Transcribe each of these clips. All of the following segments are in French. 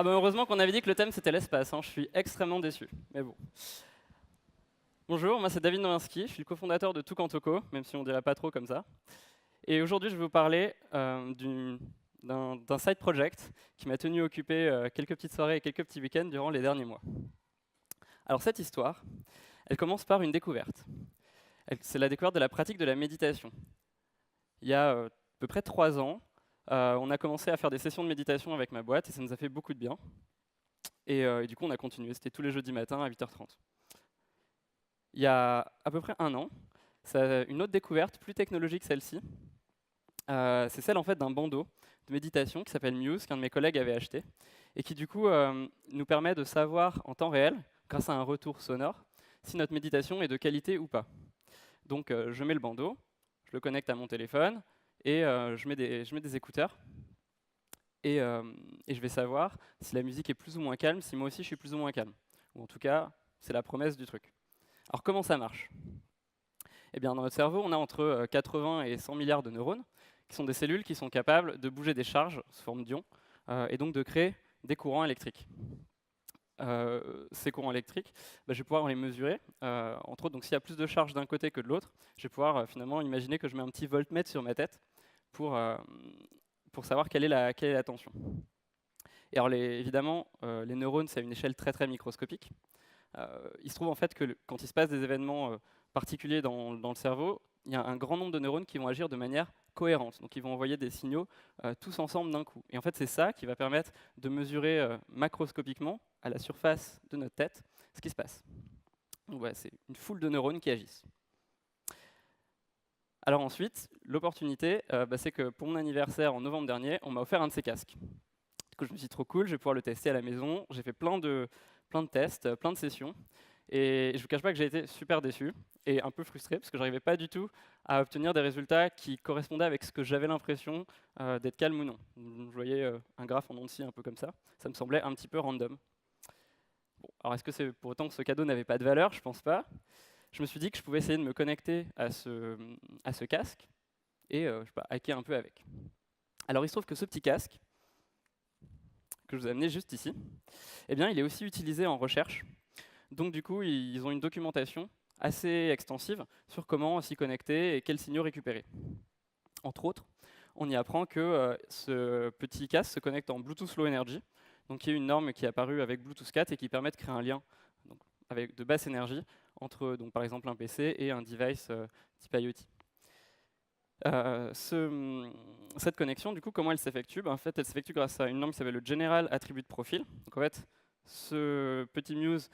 Ah bah heureusement qu'on avait dit que le thème c'était l'espace, hein. Je suis extrêmement déçu, mais bon. Bonjour, moi c'est David Nowinski, je suis le cofondateur de Toucantoco, même si on dirait pas trop comme ça. Et aujourd'hui je vais vous parler d'un side project qui m'a tenu occupé quelques petites soirées et quelques petits week-ends durant les derniers mois. Alors cette histoire, elle commence par une découverte. C'est la découverte de la pratique de la méditation. Il y a à peu près 3 ans, on a commencé à faire des sessions de méditation avec ma boîte et ça nous a fait beaucoup de bien. Et du coup on a continué, c'était tous les jeudis matins à 8h30. Il y a à peu près un an, une autre découverte, plus technologique celle-ci, c'est celle en fait d'un bandeau de méditation qui s'appelle Muse, qu'un de mes collègues avait acheté, et qui du coup nous permet de savoir en temps réel, grâce à un retour sonore, si notre méditation est de qualité ou pas. Donc je mets le bandeau, je le connecte à mon téléphone, et je mets des écouteurs, et je vais savoir si la musique est plus ou moins calme, si moi aussi je suis plus ou moins calme. Ou en tout cas, c'est la promesse du truc. Alors comment ça marche? Eh bien, dans notre cerveau, on a entre 80 et 100 milliards de neurones, qui sont des cellules qui sont capables de bouger des charges sous forme d'ions, et donc de créer des courants électriques. Ces courants électriques, je vais pouvoir les mesurer. Entre autres, donc s'il y a plus de charges d'un côté que de l'autre, je vais pouvoir finalement imaginer que je mets un petit voltmètre sur ma tête pour savoir quelle est la tension. Et alors évidemment, les neurones, c'est à une échelle très très microscopique. Il se trouve en fait que quand il se passe des événements particuliers dans le cerveau, il y a un grand nombre de neurones qui vont agir de manière cohérente. Donc ils vont envoyer des signaux tous ensemble d'un coup. Et en fait, c'est ça qui va permettre de mesurer macroscopiquement, à la surface de notre tête, ce qui se passe. Donc voilà, c'est une foule de neurones qui agissent. Alors ensuite, l'opportunité, c'est que pour mon anniversaire en novembre dernier, on m'a offert un de ces casques. Du coup, je me suis dit trop cool, je vais pouvoir le tester à la maison. J'ai fait plein de tests, plein de sessions. Et je ne vous cache pas que j'ai été super déçu et un peu frustré parce que je n'arrivais pas du tout à obtenir des résultats qui correspondaient avec ce que j'avais l'impression d'être calme ou non. Je voyais un graphe en ondes un peu comme ça. Ça me semblait un petit peu random. Bon, alors est-ce que c'est pour autant que ce cadeau n'avait pas de valeur? Je pense pas. Je me suis dit que je pouvais essayer de me connecter à ce casque et je sais pas, hacker un peu avec. Alors il se trouve que ce petit casque, que je vous ai amené juste ici, eh bien, il est aussi utilisé en recherche. Donc du coup, ils ont une documentation assez extensive sur comment s'y connecter et quels signaux récupérer. Entre autres, on y apprend que ce petit casque se connecte en Bluetooth Low Energy, donc qui est une norme qui est apparue avec Bluetooth 4 et qui permet de créer un lien donc, avec de basse énergie entre donc, par exemple un PC et un device type IoT. Cette connexion, du coup, comment elle s'effectue? En fait, elle s'effectue grâce à une norme qui s'appelle le General Attribute Profile. Donc, en fait, ce petit Muse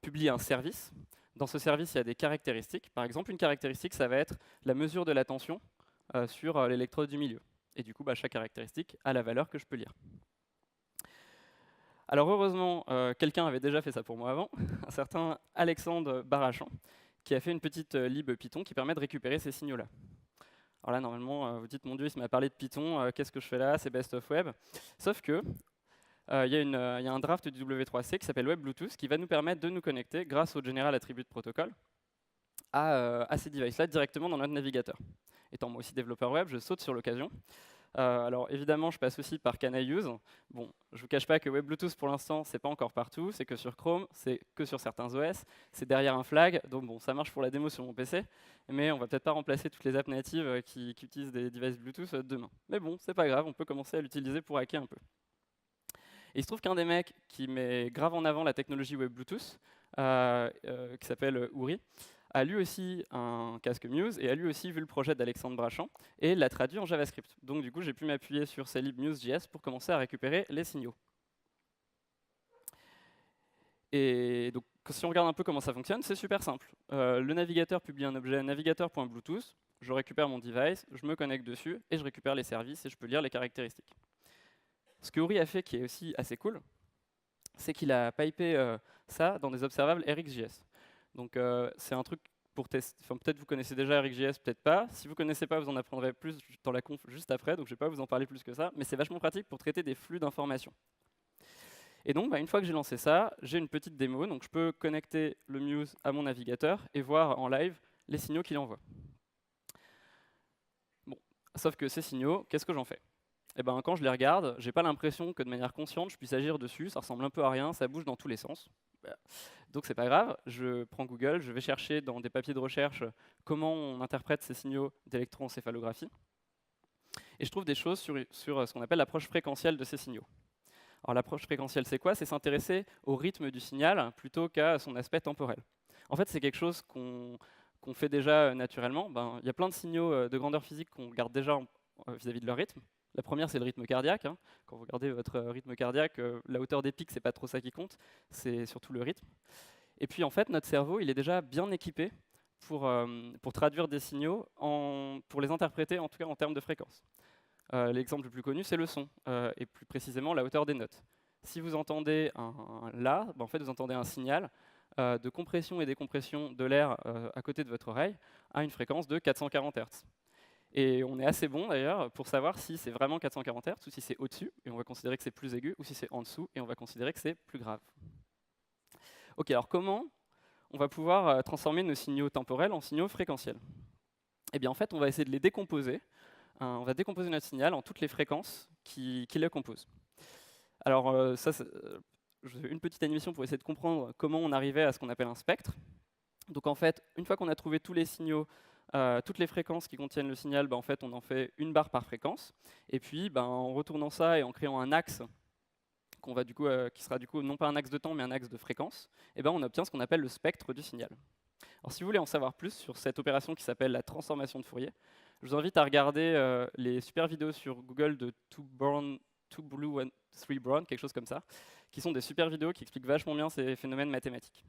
publie un service. Dans ce service, il y a des caractéristiques. Par exemple, une caractéristique, ça va être la mesure de la tension sur l'électrode du milieu. Et du coup, chaque caractéristique a la valeur que je peux lire. Alors heureusement, quelqu'un avait déjà fait ça pour moi avant, un certain Alexandre Barachand, qui a fait une petite lib Python qui permet de récupérer ces signaux-là. Alors là, normalement, vous dites, mon Dieu, il m'a parlé de Python, qu'est-ce que je fais là? C'est best of web. Sauf que il y a un draft du W3C qui s'appelle Web Bluetooth qui va nous permettre de nous connecter grâce au General Attribute Protocol à ces devices-là directement dans notre navigateur. Étant moi aussi développeur web, je saute sur l'occasion. Alors évidemment, je passe aussi par Can I Use. Bon, je vous cache pas que Web Bluetooth pour l'instant, c'est pas encore partout, c'est que sur Chrome, c'est que sur certains OS, c'est derrière un flag, donc bon, ça marche pour la démo sur mon PC, mais on va peut-être pas remplacer toutes les apps natives qui utilisent des devices Bluetooth demain. Mais bon, c'est pas grave, on peut commencer à l'utiliser pour hacker un peu. Et il se trouve qu'un des mecs qui met grave en avant la technologie Web Bluetooth, qui s'appelle Uri, a lui aussi un casque Muse et a lui aussi vu le projet d'Alexandre Brachand et l'a traduit en JavaScript. Donc du coup, j'ai pu m'appuyer sur ces libs Muse.js pour commencer à récupérer les signaux. Et donc, si on regarde un peu comment ça fonctionne, c'est super simple. Le navigateur publie un objet navigateur.bluetooth, je récupère mon device, je me connecte dessus et je récupère les services et je peux lire les caractéristiques. Ce que Uri a fait, qui est aussi assez cool, c'est qu'il a pipé ça dans des observables RxJS. Donc c'est un truc pour tester. Enfin, peut-être vous connaissez déjà RxJS, peut-être pas. Si vous ne connaissez pas, vous en apprendrez plus dans la conf juste après, donc je ne vais pas vous en parler plus que ça. Mais c'est vachement pratique pour traiter des flux d'informations. Et donc, une fois que j'ai lancé ça, j'ai une petite démo. Donc je peux connecter le Muse à mon navigateur et voir en live les signaux qu'il envoie. Bon, sauf que ces signaux, qu'est-ce que j'en fais? et ben, quand je les regarde, j'ai pas l'impression que de manière consciente, je puisse agir dessus, ça ressemble un peu à rien, ça bouge dans tous les sens. Donc c'est pas grave, je prends Google, je vais chercher dans des papiers de recherche comment on interprète ces signaux d'électroencéphalographie, et je trouve des choses sur ce qu'on appelle l'approche fréquentielle de ces signaux. Alors l'approche fréquentielle, c'est quoi? C'est s'intéresser au rythme du signal plutôt qu'à son aspect temporel. En fait, c'est quelque chose qu'on fait déjà naturellement. Ben, il y a plein de signaux de grandeur physique qu'on regarde déjà vis-à-vis de leur rythme. La première, c'est le rythme cardiaque, hein. Quand vous regardez votre rythme cardiaque, la hauteur des pics, c'est pas trop ça qui compte, c'est surtout le rythme. Et puis en fait, notre cerveau, il est déjà bien équipé pour traduire des signaux, pour les interpréter en tout cas en termes de fréquence. L'exemple le plus connu, c'est le son, et plus précisément la hauteur des notes. Si vous entendez un La, ben en fait vous entendez un signal de compression et décompression de l'air à côté de votre oreille à une fréquence de 440 Hz. Et on est assez bon d'ailleurs pour savoir si c'est vraiment 440 Hz ou si c'est au-dessus, et on va considérer que c'est plus aigu, ou si c'est en dessous, et on va considérer que c'est plus grave. Ok, alors comment on va pouvoir transformer nos signaux temporels en signaux fréquentiels? Eh bien en fait, on va essayer de les décomposer. On va décomposer notre signal en toutes les fréquences qui le composent. Alors je fais une petite animation pour essayer de comprendre comment on arrivait à ce qu'on appelle un spectre. Donc en fait, une fois qu'on a trouvé tous les signaux, toutes les fréquences qui contiennent le signal, en fait, on en fait une barre par fréquence. Et puis, en retournant ça et en créant un axe qui sera du coup non pas un axe de temps, mais un axe de fréquence, on obtient ce qu'on appelle le spectre du signal. Alors si vous voulez en savoir plus sur cette opération qui s'appelle la transformation de Fourier, je vous invite à regarder les super vidéos sur Google de Two Blue and Three Brown, quelque chose comme ça, qui sont des super vidéos qui expliquent vachement bien ces phénomènes mathématiques.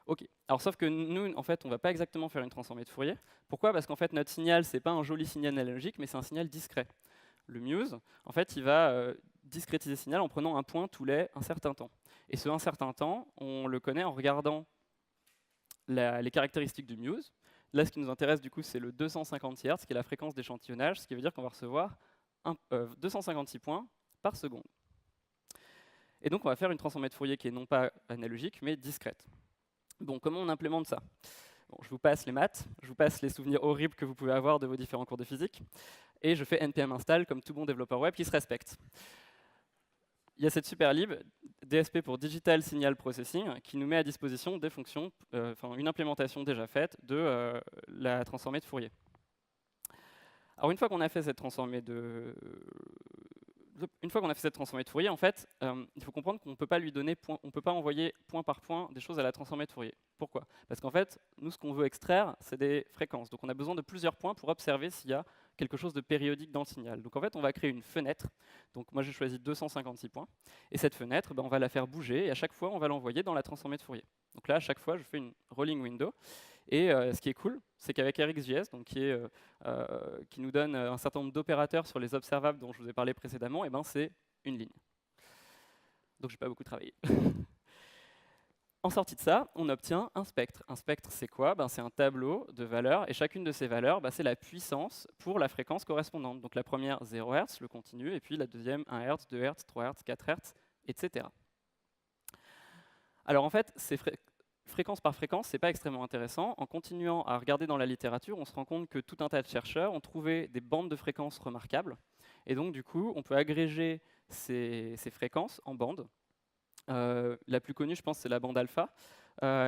Ok, alors sauf que nous, en fait, on ne va pas exactement faire une transformée de Fourier. Pourquoi? Parce qu'en fait, notre signal, c'est pas un joli signal analogique, mais c'est un signal discret. Le Muse, en fait, il va discrétiser le signal en prenant un point tous les un certain temps. Et ce un certain temps, on le connaît en regardant les caractéristiques du Muse. Là, ce qui nous intéresse, du coup, c'est le 256 Hz, qui est la fréquence d'échantillonnage, ce qui veut dire qu'on va recevoir 256 points par seconde. Et donc, on va faire une transformée de Fourier qui est non pas analogique, mais discrète. Bon, comment on implémente ça? Bon, je vous passe les maths, je vous passe les souvenirs horribles que vous pouvez avoir de vos différents cours de physique, et je fais npm install comme tout bon développeur web qui se respecte. Il y a cette super lib, DSP pour Digital Signal Processing, qui nous met à disposition des fonctions, une implémentation déjà faite de la transformée de Fourier. Alors une fois qu'on a fait cette transformée de Fourier, en fait, il faut comprendre qu'on ne peut pas lui donner on peut pas envoyer point par point des choses à la transformée de Fourier. Pourquoi? Parce qu'en fait, nous, ce qu'on veut extraire, c'est des fréquences. Donc on a besoin de plusieurs points pour observer s'il y a quelque chose de périodique dans le signal. Donc en fait, on va créer une fenêtre. Donc moi, j'ai choisi 256 points. Et cette fenêtre, on va la faire bouger, et à chaque fois, on va l'envoyer dans la transformée de Fourier. Donc là, à chaque fois, je fais une rolling window. Et ce qui est cool, c'est qu'avec RxJS, donc qui nous donne un certain nombre d'opérateurs sur les observables dont je vous ai parlé précédemment, c'est une ligne. Donc j'ai pas beaucoup travaillé. En sortie de ça, on obtient un spectre. Un spectre, c'est quoi? C'est un tableau de valeurs, et chacune de ces valeurs, c'est la puissance pour la fréquence correspondante. Donc la première, 0 Hz, le continu, et puis la deuxième, 1 Hz, 2 Hz, 3 Hz, 4 Hz, etc. Alors en fait, fréquence par fréquence, c'est pas extrêmement intéressant. En continuant à regarder dans la littérature, on se rend compte que tout un tas de chercheurs ont trouvé des bandes de fréquences remarquables. Et donc, du coup, on peut agréger ces fréquences en bandes. La plus connue, je pense, c'est la bande alpha.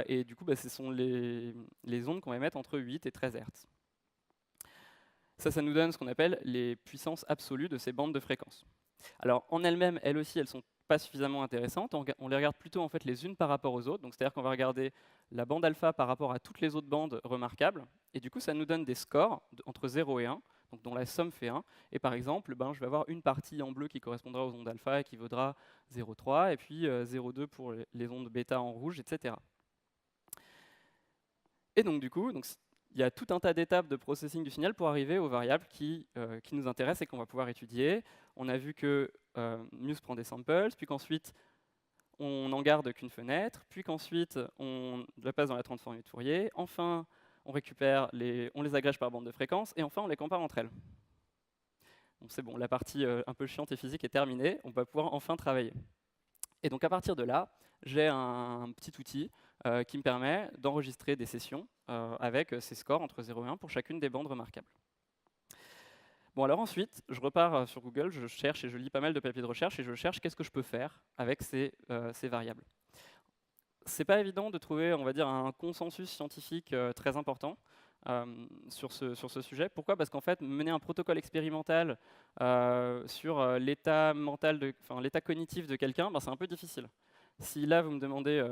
Et du coup, ce sont les ondes qu'on va émettre entre 8 et 13 Hz. Ça nous donne ce qu'on appelle les puissances absolues de ces bandes de fréquences. Alors, en elles-mêmes, elles aussi, elles sont pas suffisamment intéressantes. On les regarde plutôt en fait les unes par rapport aux autres. Donc, c'est-à-dire qu'on va regarder la bande alpha par rapport à toutes les autres bandes remarquables. Et du coup, ça nous donne des scores entre 0 et 1, donc dont la somme fait 1. Et par exemple, je vais avoir une partie en bleu qui correspondra aux ondes alpha et qui vaudra 0,3, et puis 0,2 pour les ondes bêta en rouge, etc. Et donc, du coup, il y a tout un tas d'étapes de processing du signal pour arriver aux variables qui nous intéressent et qu'on va pouvoir étudier. On a vu que Muse prend des samples, puis qu'ensuite on n'en garde qu'une fenêtre, puis qu'ensuite on la passe dans la transformée de Fourier. Enfin, on les agrège par bande de fréquence, et enfin on les compare entre elles. Donc c'est bon, la partie un peu chiante et physique est terminée, on va pouvoir enfin travailler. Et donc à partir de là, j'ai un petit outil qui me permet d'enregistrer des sessions avec ces scores entre 0 et 1 pour chacune des bandes remarquables. Bon, alors ensuite, je repars sur Google, je cherche et je lis pas mal de papiers de recherche et je cherche qu'est-ce que je peux faire avec ces variables. C'est pas évident de trouver, on va dire, un consensus scientifique très important sur ce sujet. Pourquoi? Parce qu'en fait, mener un protocole expérimental sur l'état mental, enfin l'état cognitif de quelqu'un, ben, c'est un peu difficile. Si là vous me demandez,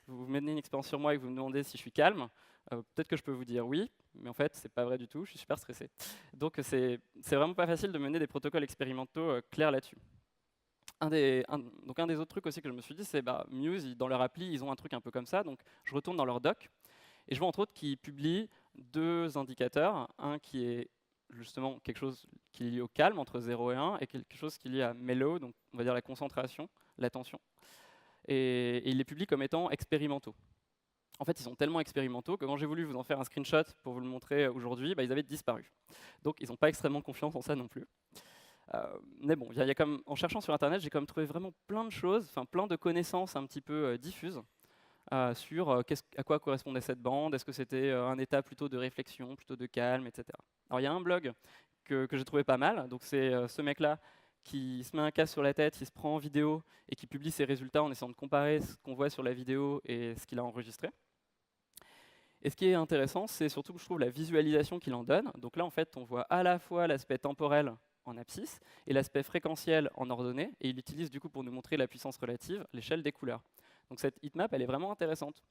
vous menez une expérience sur moi et que vous me demandez si je suis calme, peut-être que je peux vous dire oui, mais en fait c'est pas vrai du tout, je suis super stressé. Donc c'est vraiment pas facile de mener des protocoles expérimentaux clairs là-dessus. Donc un des autres trucs aussi que je me suis dit, c'est Muse, dans leur appli, ils ont un truc un peu comme ça, donc je retourne dans leur doc, et je vois entre autres qu'ils publient 2 indicateurs, un qui est justement quelque chose qui est lié au calme, entre 0 et 1, et quelque chose qui est lié à mellow, donc on va dire la concentration, l'attention, et ils les publient comme étant expérimentaux. En fait, ils sont tellement expérimentaux que quand j'ai voulu vous en faire un screenshot pour vous le montrer aujourd'hui, ils avaient disparu. Donc ils n'ont pas extrêmement confiance en ça non plus. Mais bon, en cherchant sur Internet, j'ai quand même trouvé vraiment plein de choses, enfin plein de connaissances un petit peu diffuses sur à quoi correspondait cette bande, est-ce que c'était un état plutôt de réflexion, plutôt de calme, etc. Alors il y a un blog que j'ai trouvé pas mal, donc c'est ce mec-là qui se met un casque sur la tête, il se prend en vidéo et qui publie ses résultats en essayant de comparer ce qu'on voit sur la vidéo et ce qu'il a enregistré. Et ce qui est intéressant, c'est surtout que je trouve la visualisation qu'il en donne. Donc là, en fait, on voit à la fois l'aspect temporel en abscisse et l'aspect fréquentiel en ordonnée, et il utilise du coup pour nous montrer la puissance relative, l'échelle des couleurs. Donc cette heatmap, elle est vraiment intéressante.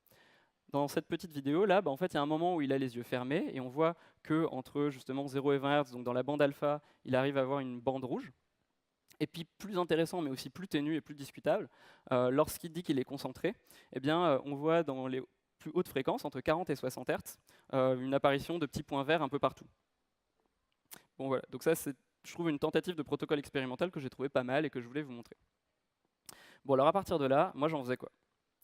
Dans cette petite vidéo là, en fait, il y a un moment où il a les yeux fermés et on voit que entre justement 0 et 20 Hz, donc dans la bande alpha, il arrive à avoir une bande rouge. Et puis plus intéressant, mais aussi plus ténu et plus discutable, lorsqu'il dit qu'il est concentré, eh bien, on voit dans les plus hautes fréquences, entre 40 et 60 Hz, une apparition de petits points verts un peu partout. Bon voilà, donc ça c'est, je trouve, une tentative de protocole expérimental que j'ai trouvé pas mal et que je voulais vous montrer. Bon alors à partir de là, moi j'en faisais quoi?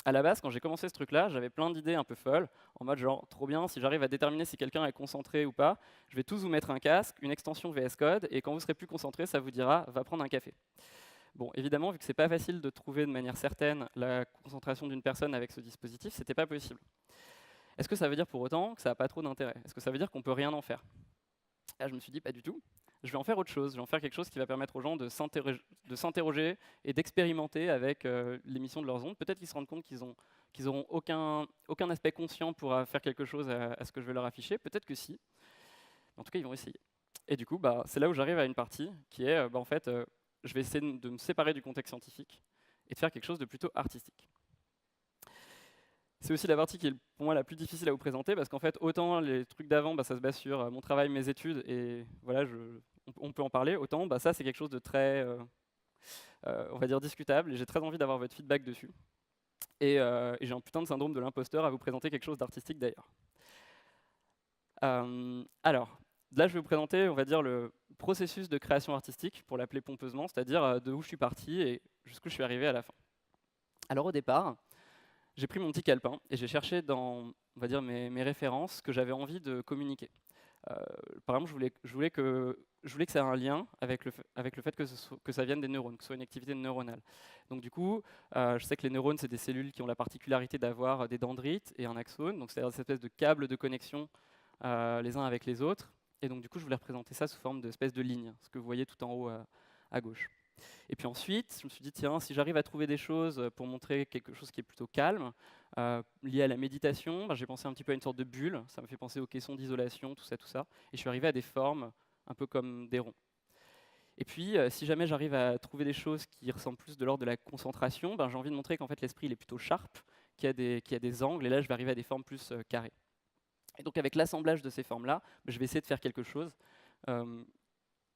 À la base, quand j'ai commencé ce truc-là, j'avais plein d'idées un peu folles, en mode genre, trop bien, si j'arrive à déterminer si quelqu'un est concentré ou pas, je vais tous vous mettre un casque, une extension VS Code, et quand vous serez plus concentré, ça vous dira, va prendre un café. Bon, évidemment, vu que c'est pas facile de trouver de manière certaine la concentration d'une personne avec ce dispositif, c'était pas possible. Est-ce que ça veut dire pour autant que ça n'a pas trop d'intérêt? Est-ce que ça veut dire qu'on peut rien en faire? Là, je me suis dit, pas du tout. Je vais en faire autre chose. Je vais en faire quelque chose qui va permettre aux gens de s'interroger et d'expérimenter avec l'émission de leurs ondes. Peut-être qu'ils se rendent compte qu'ils n'auront aucun aspect conscient pour faire quelque chose à ce que je vais leur afficher. Peut-être que si. En tout cas, ils vont essayer. Et du coup, c'est là où j'arrive à une partie qui est, en fait, je vais essayer de me séparer du contexte scientifique et de faire quelque chose de plutôt artistique. C'est aussi la partie qui est pour moi la plus difficile à vous présenter parce qu'en fait, autant les trucs d'avant, ça se base sur mon travail, mes études, et voilà, on peut en parler, autant ça c'est quelque chose de très, on va dire, discutable, et j'ai très envie d'avoir votre feedback dessus. Et j'ai un putain de syndrome de l'imposteur à vous présenter quelque chose d'artistique d'ailleurs. Alors, là je vais vous présenter, on va dire, le processus de création artistique, pour l'appeler pompeusement, c'est-à-dire de où je suis parti et jusqu'où je suis arrivé à la fin. Alors au départ, j'ai pris mon petit calepin et j'ai cherché dans, on va dire, mes références que j'avais envie de communiquer. Par exemple, je voulais que ça ait un lien avec le fait que ça vienne des neurones, que ce soit une activité neuronale. Donc du coup, je sais que les neurones, c'est des cellules qui ont la particularité d'avoir des dendrites et un axone, donc c'est-à-dire cette espèce de câble de connexion les uns avec les autres. Et donc du coup, je voulais représenter ça sous forme d'espèce de ligne, ce que vous voyez tout en haut à gauche. Et puis ensuite, je me suis dit, tiens, si j'arrive à trouver des choses pour montrer quelque chose qui est plutôt calme, lié à la méditation, j'ai pensé un petit peu à une sorte de bulle, ça me fait penser aux caissons d'isolation, tout ça, et je suis arrivé à des formes un peu comme des ronds. Et puis, si jamais j'arrive à trouver des choses qui ressemblent plus de l'ordre de la concentration, j'ai envie de montrer qu'en fait l'esprit il est plutôt sharp, qu'il y a des angles, et là je vais arriver à des formes plus carrées. Et donc avec l'assemblage de ces formes-là, je vais essayer de faire quelque chose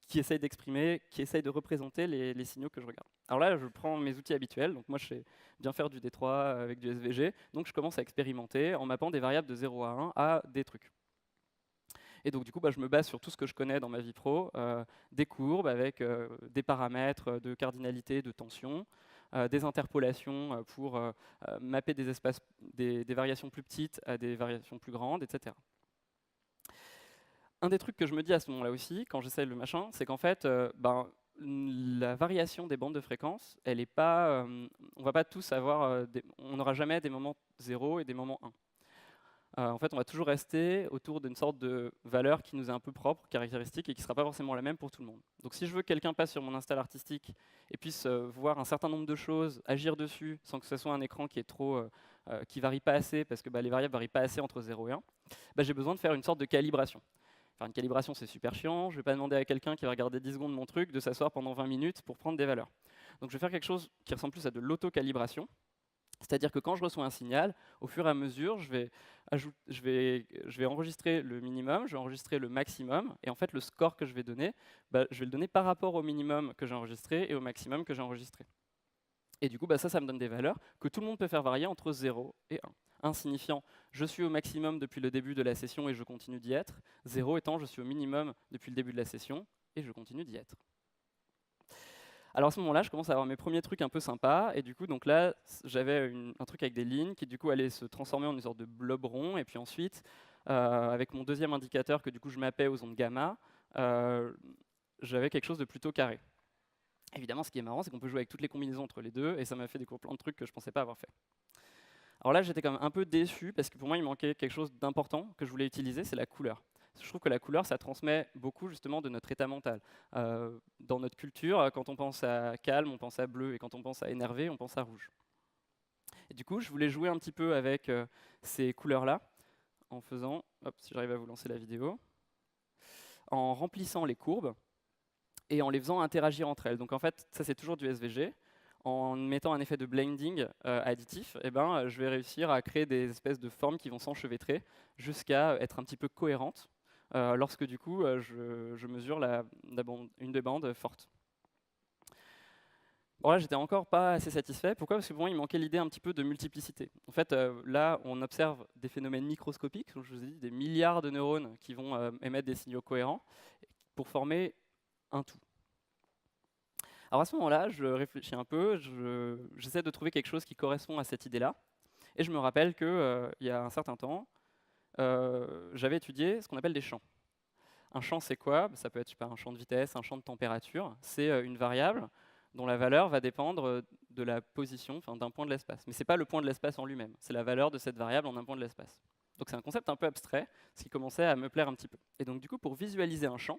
qui essaye d'exprimer, qui essaye de représenter les signaux que je regarde. Alors là, je prends mes outils habituels, donc moi je sais bien faire du D3 avec du SVG, donc je commence à expérimenter en mappant des variables de 0 à 1 à des trucs. Et donc du coup, je me base sur tout ce que je connais dans ma vie pro, des courbes avec des paramètres de cardinalité, de tension, des interpolations pour mapper des espaces, des variations plus petites à des variations plus grandes, etc. Un des trucs que je me dis à ce moment-là aussi, quand j'essaye le machin, c'est qu'en fait, la variation des bandes de fréquence, elle est pas, on va pas tous avoir, on n'aura jamais des moments 0 et des moments 1. En fait, on va toujours rester autour d'une sorte de valeur qui nous est un peu propre, caractéristique, et qui ne sera pas forcément la même pour tout le monde. Donc si je veux que quelqu'un passe sur mon install artistique et puisse voir un certain nombre de choses, agir dessus, sans que ce soit un écran qui est qui varie pas assez, parce que les variables varient pas assez entre 0 et 1, j'ai besoin de faire une sorte de calibration. Faire une calibration, c'est super chiant. Je ne vais pas demander à quelqu'un qui va regarder 10 secondes mon truc de s'asseoir pendant 20 minutes pour prendre des valeurs. Donc je vais faire quelque chose qui ressemble plus à de l'auto-calibration. C'est-à-dire que quand je reçois un signal, au fur et à mesure, je vais enregistrer le minimum, je vais enregistrer le maximum, et en fait, le score que je vais donner, je vais le donner par rapport au minimum que j'ai enregistré et au maximum que j'ai enregistré. Et du coup, ça me donne des valeurs que tout le monde peut faire varier entre 0 et 1. 1 signifiant je suis au maximum depuis le début de la session et je continue d'y être. 0 étant je suis au minimum depuis le début de la session et je continue d'y être. Alors à ce moment-là, je commence à avoir mes premiers trucs un peu sympas, et du coup, donc là, j'avais un truc avec des lignes qui du coup allait se transformer en une sorte de blob rond, et puis ensuite, avec mon deuxième indicateur que du coup je mappais aux ondes gamma, j'avais quelque chose de plutôt carré. Évidemment, ce qui est marrant, c'est qu'on peut jouer avec toutes les combinaisons entre les deux, et ça m'a fait découvrir plein de trucs que je ne pensais pas avoir fait. Alors là, j'étais quand même un peu déçu, parce que pour moi, il manquait quelque chose d'important que je voulais utiliser, c'est la couleur. Je trouve que la couleur, ça transmet beaucoup justement de notre état mental. Dans notre culture, quand on pense à calme, on pense à bleu, et quand on pense à énervé, on pense à rouge. Et du coup, je voulais jouer un petit peu avec ces couleurs-là, en faisant, hop, si j'arrive à vous lancer la vidéo, en remplissant les courbes, et en les faisant interagir entre elles. Donc en fait, ça c'est toujours du SVG. En mettant un effet de blending additif, je vais réussir à créer des espèces de formes qui vont s'enchevêtrer jusqu'à être un petit peu cohérentes lorsque du coup je mesure une des bandes forte. Bon là, j'étais encore pas assez satisfait. Pourquoi? Parce que pour moi, il manquait l'idée un petit peu de multiplicité. En fait, là, on observe des phénomènes microscopiques, comme je vous ai dit, des milliards de neurones qui vont émettre des signaux cohérents pour former un tout. Alors à ce moment-là, je réfléchis un peu, j'essaie de trouver quelque chose qui correspond à cette idée-là. Et je me rappelle qu'il y a un certain temps, j'avais étudié ce qu'on appelle des champs. Un champ, c'est quoi? Ça peut être un champ de vitesse, un champ de température. C'est une variable dont la valeur va dépendre de la position, d'un point de l'espace. Mais ce n'est pas le point de l'espace en lui-même, c'est la valeur de cette variable en un point de l'espace. Donc c'est un concept un peu abstrait, ce qui commençait à me plaire un petit peu. Et donc du coup, pour visualiser un champ,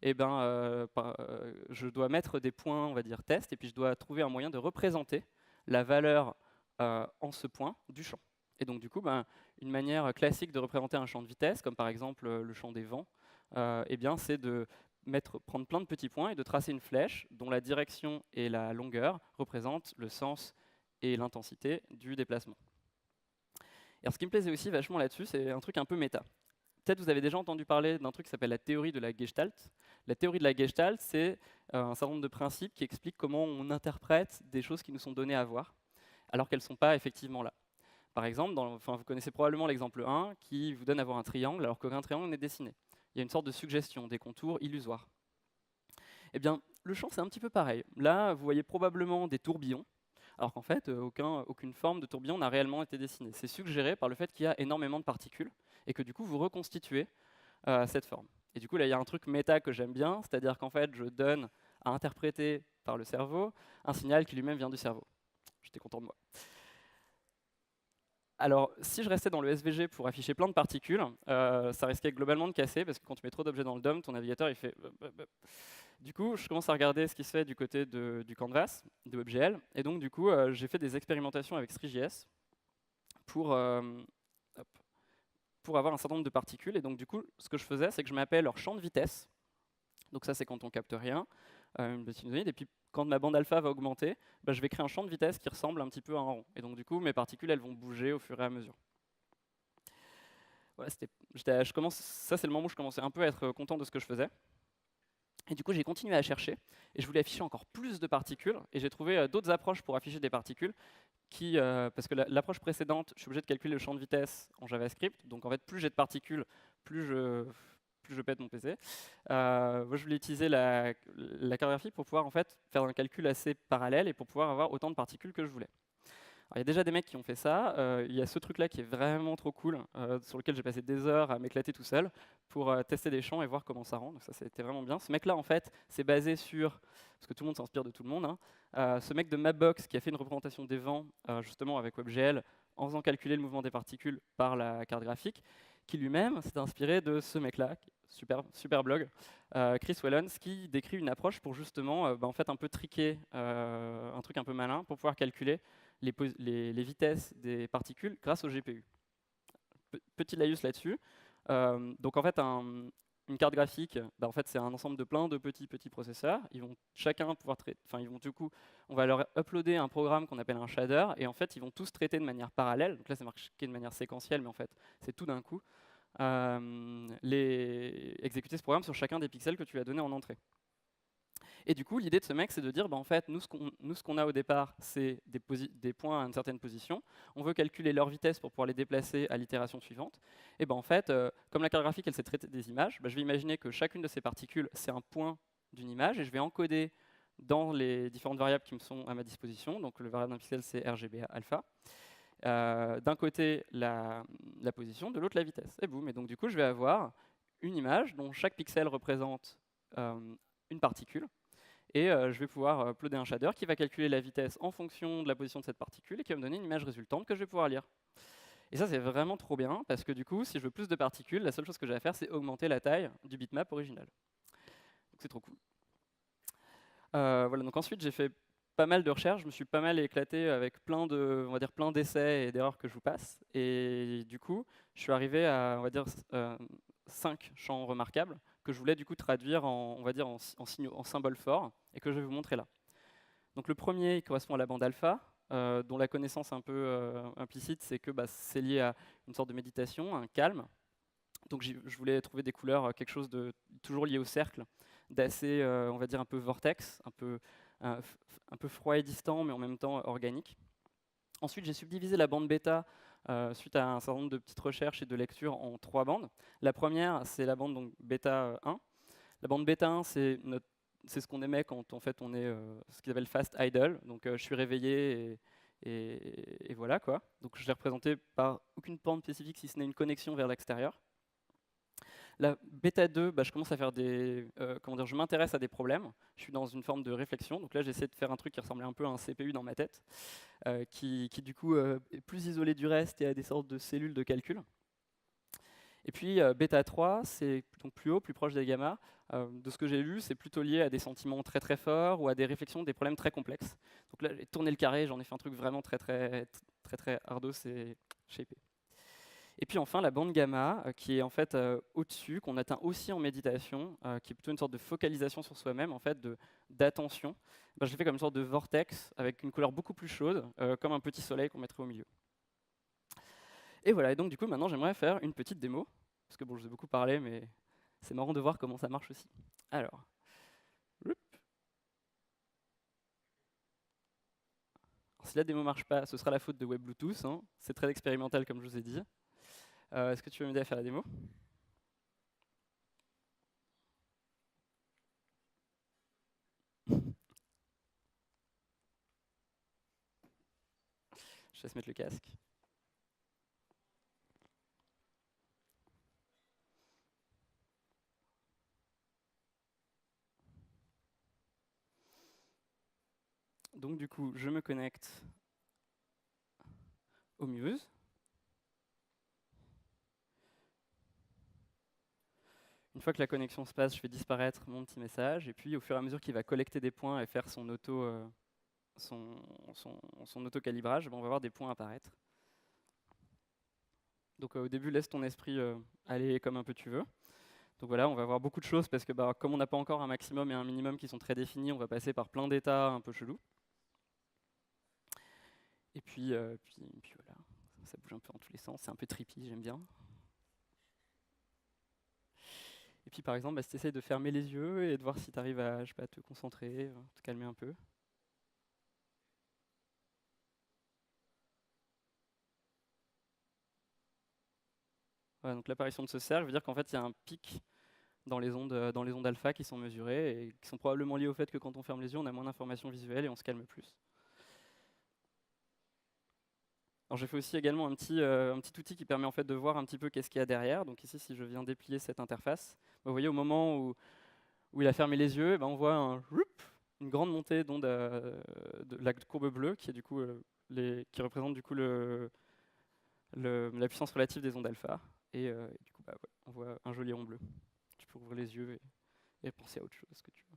je dois mettre des points, on va dire, test, et puis je dois trouver un moyen de représenter la valeur en ce point du champ. Et donc du coup, une manière classique de représenter un champ de vitesse, comme par exemple le champ des vents, c'est de prendre plein de petits points et de tracer une flèche dont la direction et la longueur représentent le sens et l'intensité du déplacement. Et alors, ce qui me plaisait aussi vachement là-dessus, c'est un truc un peu méta. Peut-être vous avez déjà entendu parler d'un truc qui s'appelle la théorie de la Gestalt. La théorie de la Gestalt, c'est un certain nombre de principes qui expliquent comment on interprète des choses qui nous sont données à voir, alors qu'elles ne sont pas effectivement là. Par exemple, vous connaissez probablement l'exemple 1 qui vous donne à voir un triangle alors qu'aucun triangle n'est dessiné. Il y a une sorte de suggestion, des contours illusoires. Eh bien, le champ, c'est un petit peu pareil. Là, vous voyez probablement des tourbillons, alors qu'en fait, aucune forme de tourbillon n'a réellement été dessinée. C'est suggéré par le fait qu'il y a énormément de particules, et que du coup, vous reconstituez cette forme. Et du coup, là, il y a un truc méta que j'aime bien, c'est-à-dire qu'en fait, je donne à interpréter par le cerveau un signal qui lui-même vient du cerveau. J'étais content de moi. Alors, si je restais dans le SVG pour afficher plein de particules, ça risquait globalement de casser, parce que quand tu mets trop d'objets dans le DOM, ton navigateur, il fait... Du coup, je commence à regarder ce qui se fait du côté du canvas, de WebGL, et donc du coup, j'ai fait des expérimentations avec StriJS pour avoir un certain nombre de particules, et donc du coup, ce que je faisais, c'est que je mappais leur champ de vitesse, donc ça c'est quand on capte rien, une petite sinusoïde, et puis quand ma bande alpha va augmenter, je vais créer un champ de vitesse qui ressemble un petit peu à un rond. Et donc du coup, mes particules, elles vont bouger au fur et à mesure. Voilà, ça c'est le moment où je commençais un peu à être content de ce que je faisais. Et du coup, j'ai continué à chercher, et je voulais afficher encore plus de particules, et j'ai trouvé d'autres approches pour afficher des particules, parce que l'approche précédente, je suis obligé de calculer le champ de vitesse en JavaScript, donc en fait, plus j'ai de particules, plus je pète mon PC. Moi, je voulais utiliser la cartographie pour pouvoir en fait faire un calcul assez parallèle et pour pouvoir avoir autant de particules que je voulais. Alors, il y a déjà des mecs qui ont fait ça. Il y a ce truc-là qui est vraiment trop cool, sur lequel j'ai passé des heures à m'éclater tout seul pour tester des champs et voir comment ça rend. Donc ça, c'était vraiment bien. Ce mec-là, en fait, c'est basé sur, parce que tout le monde s'inspire de tout le monde, ce mec de Mapbox qui a fait une représentation des vents, justement avec WebGL, en faisant calculer le mouvement des particules par la carte graphique, qui lui-même s'est inspiré de ce mec-là, super blog, Chris Wellens, qui décrit une approche pour justement en fait un peu triquer, un truc un peu malin, pour pouvoir calculer les vitesses des particules grâce au GPU. Petit laïus là-dessus. Donc en fait, une carte graphique, en fait, c'est un ensemble de plein de petits processeurs. Ils vont chacun pouvoir on va leur uploader un programme qu'on appelle un shader, et en fait, ils vont tous traiter de manière parallèle. Donc là, c'est marqué de manière séquentielle, mais en fait, c'est tout d'un coup. Exécuter ce programme sur chacun des pixels que tu as donné en entrée. Et du coup, l'idée de ce mec, c'est de dire, en fait, nous, ce qu'on a au départ, c'est des points à une certaine position. On veut calculer leur vitesse pour pouvoir les déplacer à l'itération suivante. Et en fait, comme la carte graphique, elle sait traiter des images, je vais imaginer que chacune de ces particules, c'est un point d'une image, et je vais encoder dans les différentes variables qui me sont à ma disposition. Donc le variable d'un pixel, c'est RGB alpha. D'un côté, la position, de l'autre, la vitesse. Et boum. Et donc du coup, je vais avoir une image dont chaque pixel représente une particule. Et je vais pouvoir uploader un shader qui va calculer la vitesse en fonction de la position de cette particule et qui va me donner une image résultante que je vais pouvoir lire. Et ça, c'est vraiment trop bien, parce que du coup, si je veux plus de particules, la seule chose que j'ai à faire, c'est augmenter la taille du bitmap original. Donc c'est trop cool. Voilà, donc ensuite, j'ai fait pas mal de recherches, je me suis pas mal éclaté avec plein d'essais et d'erreurs que je vous passe. Et du coup, je suis arrivé à, 5 champs remarquables que je voulais du coup traduire en symboles forts et que je vais vous montrer là. Donc le premier, il correspond à la bande alpha, dont la connaissance un peu implicite, c'est que c'est lié à une sorte de méditation, un calme. Donc je voulais trouver des couleurs, quelque chose de toujours lié au cercle, d'assez, on va dire, un peu vortex, un peu froid et distant, mais en même temps organique. Ensuite, j'ai subdivisé la bande bêta suite à un certain nombre de petites recherches et de lectures en 3 bandes. La première, c'est la bande donc, bêta 1. La bande bêta 1, c'est ce qu'on émet quand en fait, on est ce qu'ils appellent fast idle. Donc je suis réveillé et voilà quoi. Donc je l'ai représenté par aucune bande spécifique si ce n'est une connexion vers l'extérieur. La bêta 2, je commence à faire je m'intéresse à des problèmes. Je suis dans une forme de réflexion. Donc là, j'essaie de faire un truc qui ressemblait un peu à un CPU dans ma tête, qui du coup est plus isolé du reste et a des sortes de cellules de calcul. Et puis bêta 3, c'est donc plus haut, plus proche des gamma. De ce que j'ai lu, c'est plutôt lié à des sentiments très très forts ou à des réflexions, des problèmes très complexes. Donc là, j'ai tourné le carré, j'en ai fait un truc vraiment très hardos et shapé. Et puis enfin, la bande gamma, qui est en fait au-dessus, qu'on atteint aussi en méditation, qui est plutôt une sorte de focalisation sur soi-même, en fait, d'attention. Je l'ai fait comme une sorte de vortex, avec une couleur beaucoup plus chaude, comme un petit soleil qu'on mettrait au milieu. Et voilà, et donc du coup, maintenant, j'aimerais faire une petite démo, parce que bon, je vous ai beaucoup parlé, mais c'est marrant de voir comment ça marche aussi. Alors, si la démo ne marche pas, ce sera la faute de Web Bluetooth, hein. C'est très expérimental, comme je vous ai dit. Est-ce que tu veux m'aider à faire la démo? Je laisse mettre le casque. Donc du coup, je me connecte au Muse. Une fois que la connexion se passe, je fais disparaître mon petit message, et puis au fur et à mesure qu'il va collecter des points et faire son auto-calibrage, on va voir des points apparaître. Donc au début, laisse ton esprit aller comme un peu tu veux. Donc voilà, on va voir beaucoup de choses parce que comme on n'a pas encore un maximum et un minimum qui sont très définis, on va passer par plein d'états un peu chelous. Et puis voilà, ça bouge un peu dans tous les sens, c'est un peu trippy, j'aime bien. Et puis par exemple, si tu essayes de fermer les yeux et de voir si tu arrives à, te concentrer, te calmer un peu. Voilà, donc l'apparition de ce cercle veut dire qu'en fait il y a un pic dans les ondes alpha qui sont mesurées et qui sont probablement liées au fait que quand on ferme les yeux, on a moins d'informations visuelles et on se calme plus. Alors j'ai fait aussi également un petit outil qui permet en fait de voir un petit peu qu'est-ce qu'il y a derrière. Donc ici, si je viens déplier cette interface, vous voyez au moment où il a fermé les yeux, on voit une grande montée d'ondes de la courbe bleue qui est du coup qui représente du coup la puissance relative des ondes alpha. Et du coup, ouais, on voit un joli rond bleu. Tu peux ouvrir les yeux et penser à autre chose que tu veux.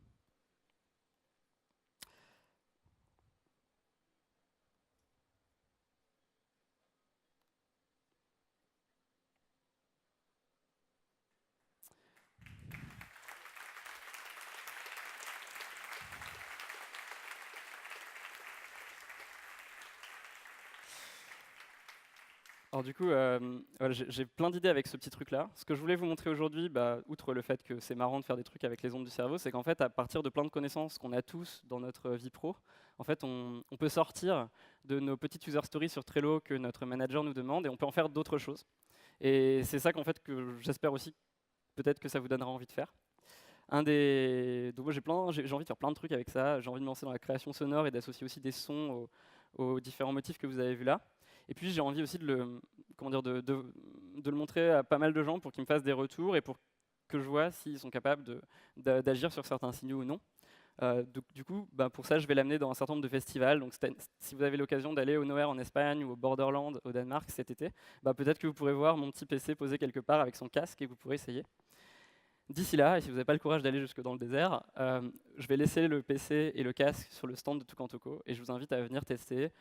Alors du coup, voilà, j'ai plein d'idées avec ce petit truc-là. Ce que je voulais vous montrer aujourd'hui, outre le fait que c'est marrant de faire des trucs avec les ondes du cerveau, c'est qu'en fait, à partir de plein de connaissances qu'on a tous dans notre vie pro, en fait, on peut sortir de nos petites user stories sur Trello que notre manager nous demande et on peut en faire d'autres choses. Et c'est ça qu'en fait que j'espère aussi, peut-être que ça vous donnera envie de faire. Donc moi, j'ai envie de faire plein de trucs avec ça. J'ai envie de me lancer dans la création sonore et d'associer aussi des sons aux différents motifs que vous avez vus là. Et puis j'ai envie aussi de le montrer à pas mal de gens pour qu'ils me fassent des retours et pour que je vois s'ils sont capables d'agir sur certains signaux ou non. Du coup, pour ça, je vais l'amener dans un certain nombre de festivals. Donc, si vous avez l'occasion d'aller au Nowhere en Espagne ou au Borderland au Danemark cet été, peut-être que vous pourrez voir mon petit PC posé quelque part avec son casque et que vous pourrez essayer. D'ici là, et si vous n'avez pas le courage d'aller jusque dans le désert, je vais laisser le PC et le casque sur le stand de Tukantoko et je vous invite à venir tester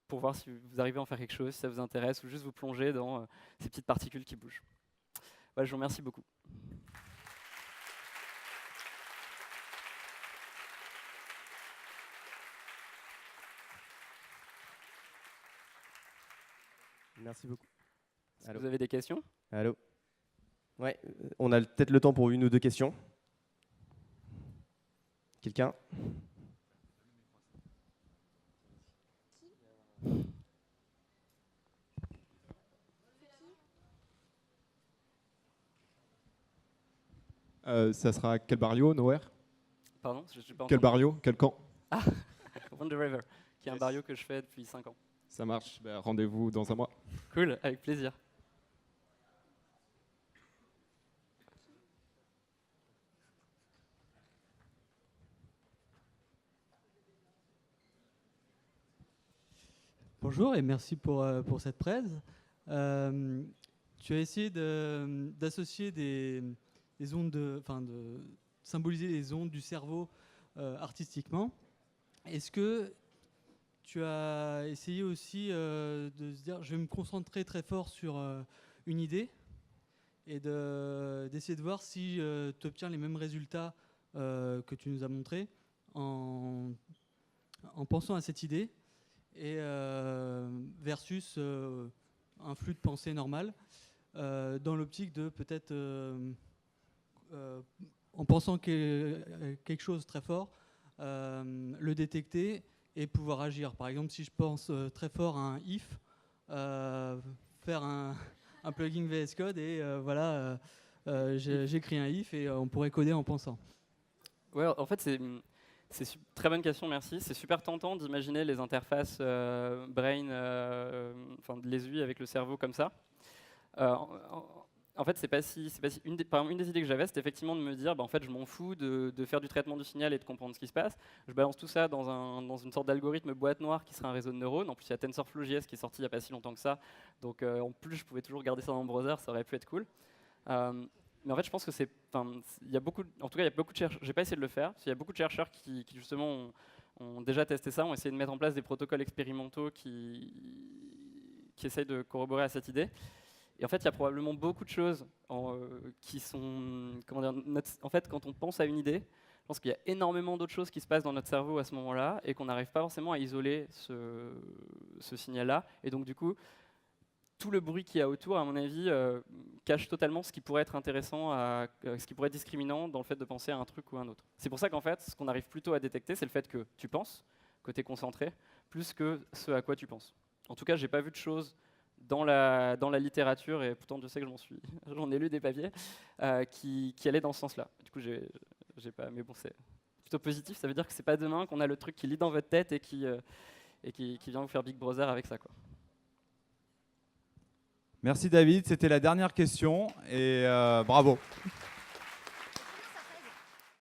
pour voir si vous arrivez à en faire quelque chose, si ça vous intéresse, ou juste vous plonger dans ces petites particules qui bougent. Voilà, je vous remercie beaucoup. Merci beaucoup. Est-ce que vous avez des questions? Allô? Ouais, on a peut-être le temps pour une ou deux questions. Quelqu'un? Ça sera quel barrio, Nowhere? Pardon, je pas Quel entendu. barrio? Quel camp? Ah, Wonder River, qui est un barrio que je fais depuis 5 ans. Ça marche, rendez-vous dans un mois. Cool, avec plaisir. Bonjour et merci pour cette presse. Tu as essayé d'associer des ondes, de symboliser les ondes du cerveau artistiquement. Est-ce que tu as essayé aussi de se dire je vais me concentrer très fort sur une idée et d'essayer de voir si tu obtiens les mêmes résultats que tu nous as montrés en pensant à cette idée et versus un flux de pensée normal dans l'optique de peut-être en pensant quelque chose très fort le détecter et pouvoir agir. Par exemple, si je pense très fort à un if, faire un plugin VS Code et voilà, j'écris un if et on pourrait coder en pensant. Ouais, en fait, c'est une très bonne question, merci. C'est super tentant d'imaginer les interfaces brain, les UI avec le cerveau comme ça. En fait, par exemple, une des idées que j'avais, c'était effectivement de me dire, en fait, je m'en fous de faire du traitement du signal et de comprendre ce qui se passe. Je balance tout ça dans une sorte d'algorithme boîte noire qui serait un réseau de neurones. En plus, il y a TensorFlow.js qui est sorti il n'y a pas si longtemps que ça. Donc, en plus, je pouvais toujours garder ça dans mon browser, ça aurait pu être cool. Mais en fait, je pense que il y a beaucoup de chercheurs. J'ai pas essayé de le faire. Il y a beaucoup de chercheurs qui justement ont déjà testé ça, ont essayé de mettre en place des protocoles expérimentaux qui essayent de corroborer à cette idée. Et en fait, il y a probablement beaucoup de choses qui sont, en fait, quand on pense à une idée, je pense qu'il y a énormément d'autres choses qui se passent dans notre cerveau à ce moment-là et qu'on n'arrive pas forcément à isoler ce signal-là. Et donc, du coup, tout le bruit qu'il y a autour, à mon avis, cache totalement ce qui pourrait être intéressant, ce qui pourrait être discriminant dans le fait de penser à un truc ou à un autre. C'est pour ça qu'en fait, ce qu'on arrive plutôt à détecter, c'est le fait que tu penses, que tu es concentré, plus que ce à quoi tu penses. En tout cas, j'ai pas vu de choses dans la littérature, et pourtant je sais que j'en ai lu des papiers, qui allaient dans ce sens-là. Du coup, j'ai pas, mais bon, c'est plutôt positif, ça veut dire que c'est pas demain qu'on a le truc qui lit dans votre tête et qui vient vous faire Big Brother avec ça, quoi. Merci David, c'était la dernière question et bravo.